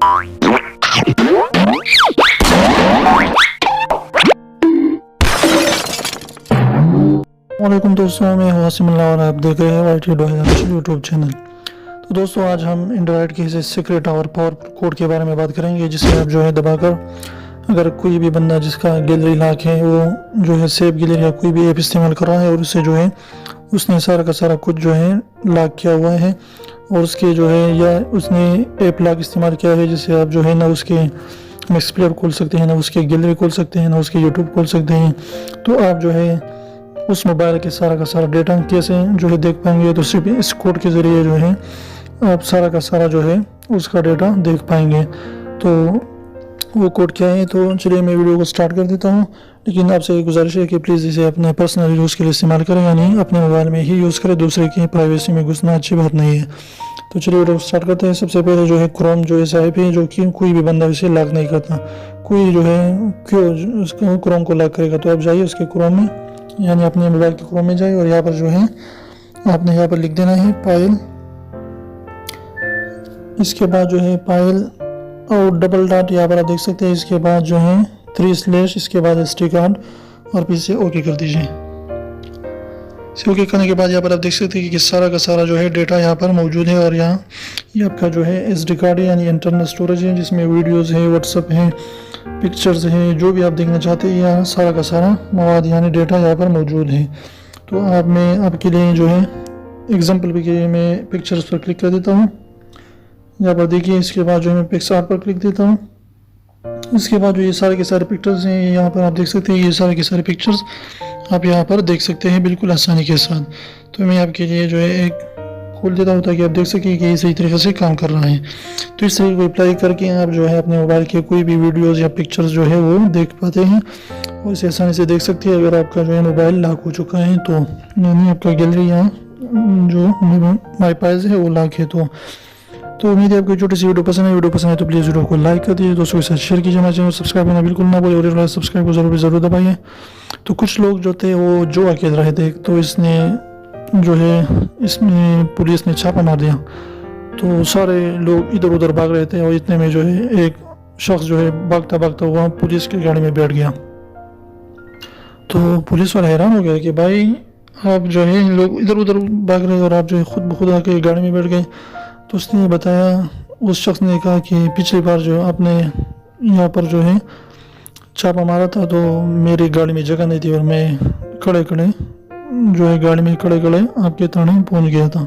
वालेकुम दोस्तों, मैं हूं आसिमुल्लाह और आप देख रहे हैं वाईटी यूट्यूब चैनल। तो दोस्तों, आज हम एंड्रॉयड के इस सीक्रेट और पावर कोड के बारे में बात करेंगे, जिसे आप जो है दबाकर अगर कोई भी बंदा जिसका गैलरी लॉक है वो जो है सेव गैलरी या कोई भी ऐप इस्तेमाल कर रहा है और उससे जो है उसने सारा का सारा कुछ जो है लॉक किया हुआ है और उसके जो है या उसने ऐप लॉक इस्तेमाल किया है, जिससे आप जो है ना उसके मैक्स प्लेयर खोल सकते हैं, ना उसके गैलरी खोल सकते हैं, ना उसके यूट्यूब खोल सकते हैं। तो आप जो है उस मोबाइल के सारा का सारा डेटा कैसे जो है देख पाएंगे, तो सिर्फ इस कोड के ज़रिए जो है आप सारा का सारा जो है उसका डेटा देख पाएंगे। तो वो कोड क्या है, तो चलिए मैं वीडियो को स्टार्ट कर देता हूँ। लेकिन आपसे एक गुजारिश है कि प्लीज़ इसे अपने पर्सनल यूज़ के लिए इस्तेमाल करें, यानी अपने मोबाइल में ही यूज़ करें, दूसरे की प्राइवेसी में घुसना अच्छी बात नहीं है। तो चलिए वीडियो स्टार्ट करते हैं। सबसे पहले जो है क्रोम जो ऐसा ऐप है जो कि कोई भी बंदा इसे लॉक नहीं करता। कोई जो है क्यों उसको क्रोम को लॉक करेगा, तो आप जाइए उसके क्रोम में, यानी अपने मोबाइल के क्रोम में जाए और यहाँ पर जो है आपने यहाँ पर लिख देना है पायल। इसके बाद जो है पायल और डबल डॉट यहाँ पर आप देख सकते हैं। इसके बाद जो है 3 इसके बाद SD कार्ड और फिर से ओके कर दीजिए। इसे ओके करने के बाद यहाँ पर आप देख सकते हैं कि सारा का सारा जो है डेटा यहाँ पर मौजूद है और यहाँ ये आपका जो है SD कार्ड है, यानी इंटरनल स्टोरेज है, जिसमें वीडियोज़ है, व्हाट्सअप है, पिक्चर्स है, जो भी आप देखना चाहते हैं यहाँ सारा का सारा मवाद यानी डेटा यहाँ पर मौजूद है। तो आप मैं आपके लिए जो है एग्जांपल के लिए मैं पिक्चर्स पर क्लिक कर देता हूँ। यहाँ पर देखिए, इसके बाद जो है मैं पिक्सार पर क्लिक देता हूँ। इसके बाद जो ये सारे के सारे पिक्चर्स हैं यहाँ पर आप देख सकते हैं, ये सारे के सारे पिक्चर्स आप यहाँ पर देख सकते हैं बिल्कुल आसानी के साथ। तो मैं आपके लिए जो है एक खोल देता हूँ ताकि आप देख सकें कि ये सही तरीके से काम कर रहा है। तो इस तरीके को अप्लाई करके आप जो है अपने मोबाइल के कोई भी वीडियोस या पिक्चर्स जो है वो देख पाते हैं और इसे आसानी से देख सकते हैं। अगर आपका जो है मोबाइल लॉक हो चुका है तो यानी आपका गैलरी यहाँ जो माई पाइज है वो लॉक है। तो उम्मीद है आपको छोटी सी वीडियो पसंद है तो प्लीज़ वीडियो को लाइक कर दीजिए, दोस्तों के साथ शेयर कीजिए, हमारे चैनल सब्सक्राइब करना बिल्कुल ना भूलिए और सब्सक्राइब को ज़रूर दबाइए। तो कुछ लोग जो थे वो जो अकेले रहे थे, तो इसने जो है इसमें पुलिस ने छापा मार दिया, तो सारे लोग इधर उधर भाग रहे थे और इतने में जो है एक शख्स जो है भागता भागता हुआ पुलिस की गाड़ी में बैठ गया। तो पुलिस वाला हैरान हो गया कि भाई आप जो है लोग इधर उधर भाग रहे और आप जो है खुद ब खुद आके गाड़ी में बैठ गए। तो उसने बताया, उस शख्स ने कहा कि पिछली बार जो आपने यहाँ पर जो है छापा मारा था तो मेरी गाड़ी में जगह नहीं थी और मैं खड़े खड़े जो है गाड़ी में खड़े खड़े आपके थाने पहुँच गया था।